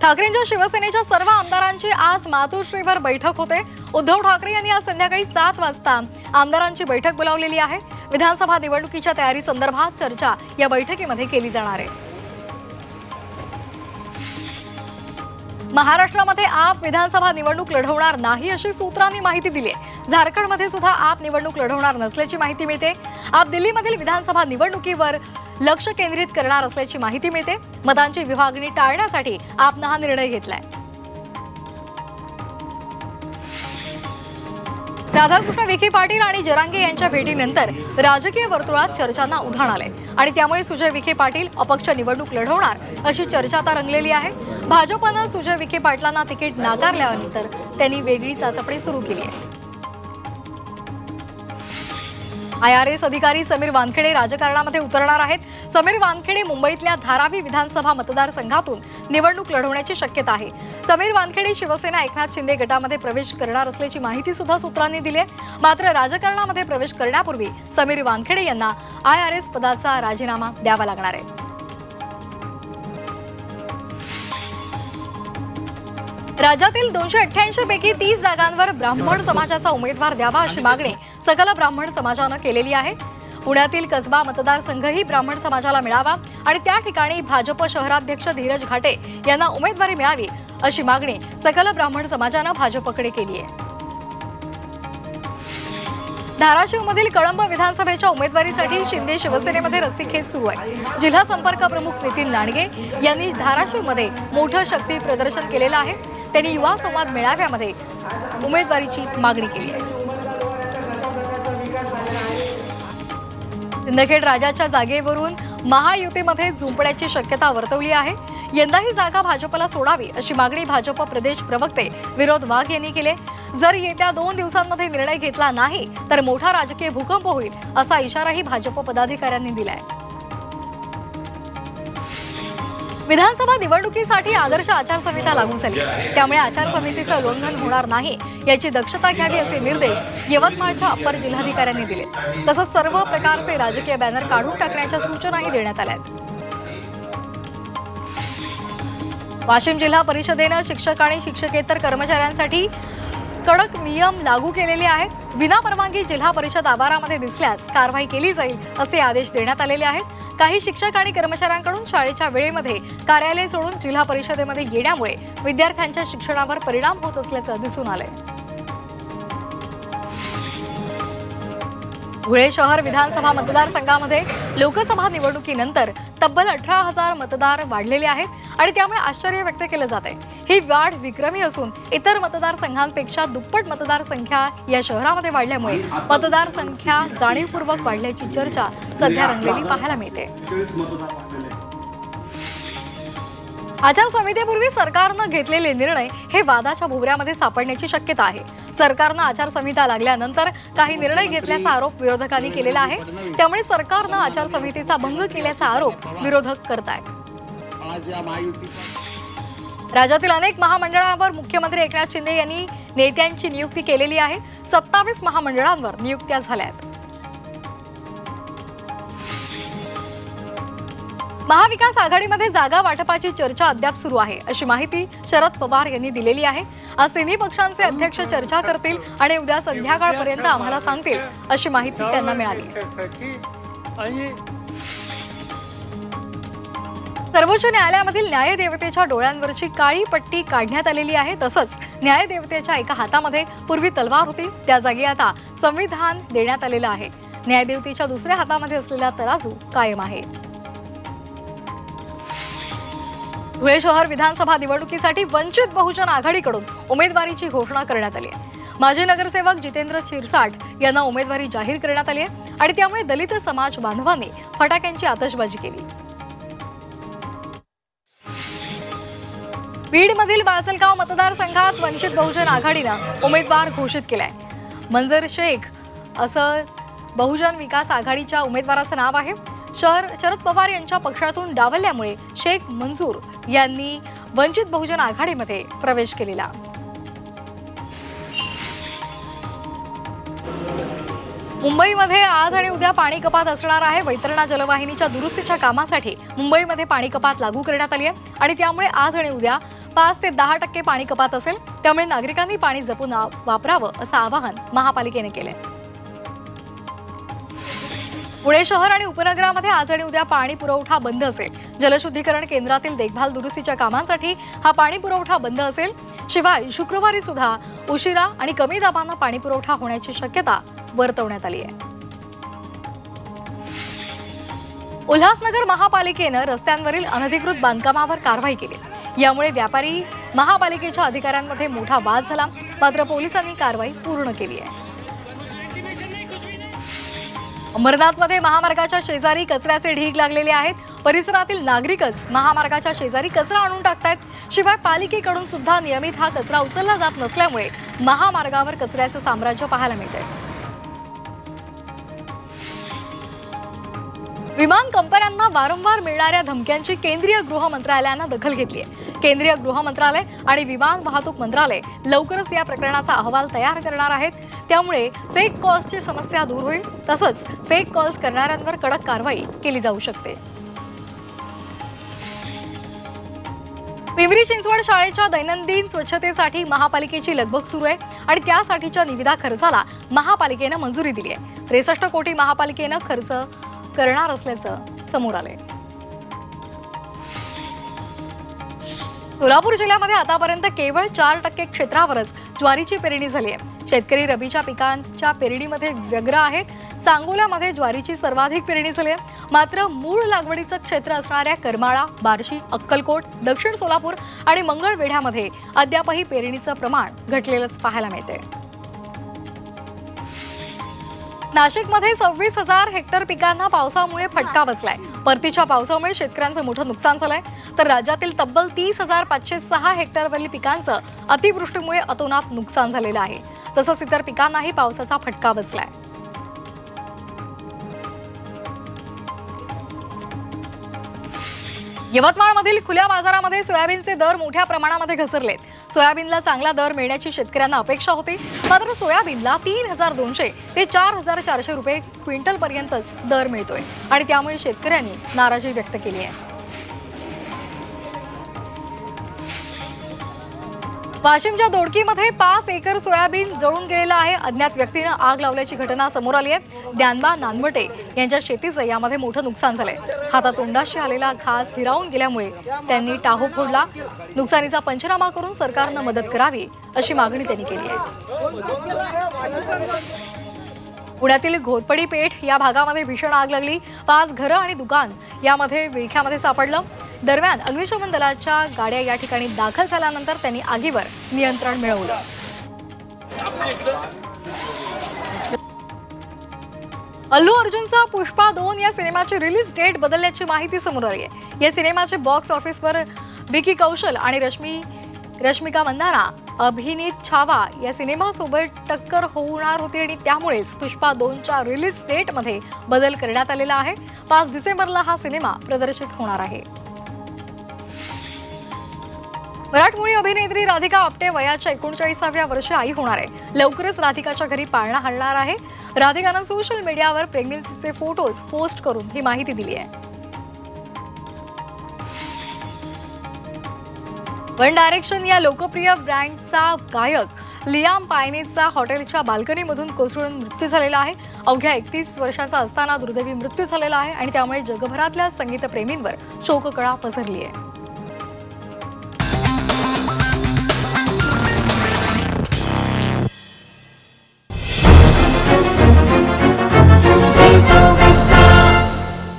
ठाकरेंच्या शिवसेनेच्या सर्व आमदारांची आज मातोश्रीवर बैठक होते। उद्धव ठाकरे यांनी आज संध्याकाळी 7 वाजता आमदारांची बैठक बोलावलेली आहे। विधानसभा निवडणुकीच्या तयारी संदर्भात चर्चा या बैठकीमध्ये केली जाणार आहे। महाराष्ट्रामध्ये आप विधानसभा निवडणूक लढवणार नाही अशी सूत्रांनी माहिती दिली आहे। झारखंडमध्ये सुद्धा आप निवडणूक लढवणार नसल्याची माहिती मिळते। आप दिल्लीमधील विधानसभा निवडणुकीवर लक्ष केंद्रित करणार असल्याची माहिती मिळते। मतांची विभागणी टाळण्यासाठी आपने हा निर्णय घेतलाय। राधाकृष्ण विखे पाटील आणि जरांगे यांच्या भेटीनंतर राजकीय वर्तुळात चर्चांना उधाण आले आणि त्यामुळे सुजय विखे पाटील अपक्ष निवडणूक लढवणार अशी चर्चा आता रंगलेली आहे। भाजपने सुजय विखे पाटलांना तिकीट नाकारल्यानंतर त्यांनी वेगळी चाचपणी सुरू केली आहे। IRS अधिकारी समीर वानखेडे राजकारणामध्ये उतरणार आहेत। समीर वानखेडे मुंबईतल्या धारावी विधानसभा मतदारसंघातून निवडणूक लढवण्याची शक्यता आहे। समीर वानखेडे शिवसेना एकनाथ शिंदे गटामध्ये प्रवेश करणार असल्याची माहिती सुद्धा सूत्रांनी दिली आहे। मात्र राजकारणामध्ये प्रवेश करण्यापूर्वी समीर वानखेडे यांना IRS पदाचा राजीनामा द्यावा लागणार आहे। राज्यातील 288 पैकी 30 जागांवर ब्राह्मण समाजाचा उमेदवार द्यावा अशी मागणी सकल ब्राह्मण समाजाने केलेली आहे। पुण्यातील कसबा मतदारसंघही ब्राह्मण समाजाला मिळावा आणि त्या ठिकाणी भाजप शहराध्यक्ष धीरज घाटे यांना उमेदवारी मिळावी अशी मागणी सकल ब्राह्मण समाजाने भाजपकडे केली आहे। धाराशिवमधील कळंब विधानसभेच्या उमेदवारीसाठी शिंदे शिवसेनेमध्ये रस्सीखेच सुरू आहे। जिल्हा संपर्क प्रमुख नितीन लांडगे यांनी धाराशिवमध्ये मोठं शक्ती प्रदर्शन केलेलं आहे। त्यांनी युवा संवाद मेळाव्यामध्ये उमेदवारीची मागणी केली आहे। सिंदखेड राजाच्या जागेवरून महायुतीमध्ये झुंपण्याची शक्यता वर्तवली आहे। यंदा ही जागा भाजपला सोडावी अशी मागणी भाजप प्रदेश प्रवक्ते विनोद वाघ यांनी केली। जर येत्या 2 दिवसांमध्ये निर्णय घेतला नाही तर मोठा राजकीय भूकंप होईल असा इशाराही भाजप पदाधिकाऱ्यांनी दिलाय। विधानसभा निवडणुकीसाठी आदर्श आचारसंहिता लागू झाली, त्यामुळे आचारसंहितेचं उल्लंघन होणार नाही याची दक्षता घ्यावी असे निर्देश यवतमाळच्या अप्पर जिल्हाधिकाऱ्यांनी दिले। तसंच सर्व प्रकारचे राजकीय बॅनर काढून टाकण्याच्या सूचनाही देण्यात आल्या आहेत। वाशिम जिल्हा परिषदेने शिक्षक आणि शिक्षकेतर कर्मचाऱ्यांसाठी कडक नियम लागू केलेले आहेत। विना परवानगी जिल्हा परिषद आवारामध्ये दिसल्यास कारवाई केली जाईल असे आदेश देण्यात आलेले आहेत। काही शिक्षक आणि कर्मचाऱ्यांकडून शाळेच्या वेळेमध्ये कार्यालय सोडून जिल्हा परिषदेमध्ये येण्यामुळे विद्यार्थ्यांच्या शिक्षणावर परिणाम होत असल्याचं दिसून आलंय। धुळे शहर विधानसभा मतदारसंघामध्ये लोकसभा निवडणुकीनंतर तब्बल 18,000 मतदार वाढलेले आहेत आणि त्यामुळे आश्चर्य व्यक्त केलं जात आहे। ही वाढ विक्रमी असून इतर मतदारसंघांपेक्षा दुप्पट मतदारसंख्या या शहरामध्ये वाढल्यामुळे मतदारसंख्या जाणीवपूर्वक वाढल्याची चर्चा सध्या रंगलेली पाहायला मिळते। आचारसंहितेपूर्वी सरकारने घेतलेले निर्णय हे वादाच्या भोवऱ्यामध्ये सापडण्याची शक्यता आहे। सरकारने आचारसंहिता लागल्यानंतर काही निर्णय घेतल्याचा आरोप विरोधकांनी केलेला आहे, त्यामुळे सरकारने आचारसंहितेचा भंग केल्याचा आरोप विरोधक करतायत। राज्यातील अनेक महामंडळांवर मुख्यमंत्री एकनाथ शिंदे यांनी नेत्यांची नियुक्ती केलेली आहे। 27 महामंडळांवर नियुक्त्या झाल्या आहेत। महाविकास आघाडीमध्ये जागा वाटपाची चर्चा अद्याप सुरू आहे अशी माहिती शरद पवार यांनी दिलेली आहे। आज तिन्ही पक्षांचे अध्यक्ष चर्चा करतील आणि उद्या संध्याकाळपर्यंत आम्हाला सांगतील अशी माहिती त्यांना मिळाली। सर्वोच्च न्यायालयामधील न्यायदेवतेच्या डोळ्यांवरची काळी पट्टी काढण्यात आलेली आहे। तसंच न्यायदेवतेच्या एका हातामध्ये पूर्वी तलवार होती, त्या जागी आता संविधान देण्यात आलेलं आहे। न्यायदेवतेच्या दुसऱ्या हातामध्ये असलेला तराजू कायम आहे। धुळे शहर विधानसभा निवडणुकीसाठी वंचित बहुजन आघाडीकडून उमेदवारीची घोषणा करण्यात आली आहे। माजी नगरसेवक जितेंद्र शिरसाट यांना उमेदवारी जाहीर करण्यात आली आहे आणि त्यामुळे दलित समाज बांधवांनी फटाक्यांची आतषबाजी केली। बीडमधील बासलगाव मतदारसंघात वंचित बहुजन आघाडीने उमेदवार घोषित केलाय। मंजर शेख असं बहुजन विकास आघाडीच्या उमेदवाराचं नाव आहे। शरद पवार यांच्या पक्षातून डावलल्यामुळे शेख मंजूर यांनी वंचित बहुजन आघाडीमध्ये प्रवेश केलेला। मुंबईमध्ये आज आणि उद्या पाणी कपात असणार आहे। वैतरणा जलवाहिनीच्या दुरुस्तीच्या कामासाठी मुंबईमध्ये पाणी कपात लागू करण्यात आली आहे आणि त्यामुळे आज आणि उद्या 5 ते 10% पाणी कपात असेल, त्यामुळे नागरिकांनी पाणी जपून वापरावं असं आवाहन महापालिकेने केलंय। पुणे शहर आणि उपनगरामध्ये आज आणि उद्या पाणी पुरवठा बंद असेल। जलशुद्धीकरण केंद्रातील देखभाल दुरुस्तीच्या कामांसाठी हा पाणी पुरवठा बंद असेल। शिवाय शुक्रवारी सुद्धा उशिरा आणि कमी दाबानं पाणी पुरवठा होण्याची शक्यता वर्तवण्यात आली आहे। उल्हासनगर महापालिकेनं रस्त्यांवरील अनधिकृत बांधकामावर कारवाई केली। यामुळे व्यापारी महापालिकेच्या अधिकाऱ्यांमध्ये मोठा वाद झाला, मात्र पोलिसांनी कारवाई पूर्ण केली आहे। अंबरनाथमध्ये महामार्गाच्या शेजारी कचऱ्याचे ढीग लागलेले आहेत। परिसरातील नागरिकच महामार्गाच्या शेजारी कचरा आणून टाकतायत। शिवाय पालिकेकडून सुद्धा नियमित हा कचरा उचलला जात नसल्यामुळे महामार्गावर कचऱ्याचे साम्राज्य पाहायला मिळते। विमान कंपन्यांना वारंवार मिळणाऱ्या धमक्यांची केंद्रीय गृह मंत्रालयानं दखल घेतली आहे। केंद्रीय गृह मंत्रालय आणि विमान वाहतूक मंत्रालय लवकरच या प्रकरणाचा अहवाल तयार करणार आहेत। त्यामुळे फेक कॉल्सची समस्या दूर होईल, तसंच फेक कॉल्स करणाऱ्यांवर कडक कारवाई केली जाऊ शकते। पिंपरी चिंचवड शाळेच्या दैनंदिन स्वच्छतेसाठी महापालिकेची लगबग सुरू आहे आणि त्यासाठीच्या निविदा खर्चाला महापालिकेनं मंजुरी दिली आहे। 63 कोटी महापालिकेनं खर्च करणार असल्याचं समोर आलंय। सोलापूर जिल्ह्यामध्ये आतापर्यंत केवळ 4% क्षेत्रावरच ज्वारीची पेरणी झाली आहे। शेतकरी रबीच्या पिकांच्या पेरणीमध्ये व्यग्र आहेत। सांगोल्यामध्ये ज्वारीची सर्वाधिक पेरणी झाली आहे, मात्र मूळ लागवडीचं क्षेत्र असणाऱ्या करमाळा, बार्शी, अक्कलकोट, दक्षिण सोलापूर आणि मंगळवेढ्यामध्ये अद्यापही पेरणीचं प्रमाण घटलेलंच पाहायला मिळते। नाशिकमध्ये 26,000 हेक्टर पिकांना पावसामुळे फटका बसलाय। परतीच्या पावसामुळे शेतकऱ्यांचं मोठं नुकसान झालंय, तर राज्यातील तब्बल 30,506 हेक्टरवरील पिकांचं अतिवृष्टीमुळे अतोनात नुकसान झालेलं आहे। तसंच इतर पिकांनाही पावसाचा फटका बसलाय। यवतमाळमधील खुल्या बाजारामध्ये सोयाबीनचे दर मोठ्या प्रमाणामध्ये घसरलेत। सोयाबीनला चांगला दर मिळण्याची शेतकऱ्यांना अपेक्षा होती, मात्र सोयाबीनला 3,200 ते 4,400 रुपये क्विंटल पर्यंतच दर मिळतोय आणि त्यामुळे शेतकऱ्यांनी नाराजी व्यक्त केली आहे। वाशिमच्या दोडकीमध्ये 5 एकर सोयाबीन जळून गेलेलं आहे। अज्ञात व्यक्तीने आग लावल्याची घटना समोर आली आहे। ज्ञानबा नानवटे यांच्या शेतीचं यामध्ये मोठं नुकसान झालंय। हातातोंडाशी आलेला घास हिरावून गेल्यामुळे त्यांनी टाहो फोडला। नुकसानीचा पंचनामा करून सरकारनं मदत करावी अशी मागणी त्यांनी केली आहे। पुण्यातील घोरपडी पेठ या भागामध्ये भीषण आग लागली। 5 घरं आणि दुकान यामध्ये विळख्यामध्ये सापडलं। दरम्यान अग्निशमन दलाच्या गाड्या या ठिकाणी दाखल झाल्यानंतर त्यांनी आगीवर नियंत्रण मिळवलं। अल्लू अर्जुनचा पुष्पा 2 या सिनेमाची रिलीज डेट बदलल्याची माहिती समोर आली आहे। या सिनेमाचे बॉक्स ऑफिसवर विकी कौशल आणि रश्मिका मंदाना, अभिनीत छावा या सिनेमासोबत टक्कर होणार होती आणि त्यामुळेच पुष्पा 2च्या रिलीज डेटमध्ये बदल करण्यात आलेला आहे। 5 डिसेंबरला हा सिनेमा प्रदर्शित होणार आहे। मराठमोळी अभिनेत्री राधिका आपटे वयाच्या 39व्या वर्षी आई होणार आहे। लवकरच राधिकाच्या घरी पाळणा हलणार आहे। राधिकानं सोशल मीडियावर प्रेग्नन्सीचे फोटोज पोस्ट करून ही माहिती दिली आहे। वन डायरेक्शन या लोकप्रिय ब्रँडचा गायक लियाम पायनेचा हॉटेलच्या बाल्कनीमधून कोसळून मृत्यू झालेला आहे। अवघ्या 31 वर्षाचा असताना दुर्दैवी मृत्यू झालेला आहे आणि त्यामुळे जगभरातल्या संगीतप्रेमींवर शोककळा पसरली आहे।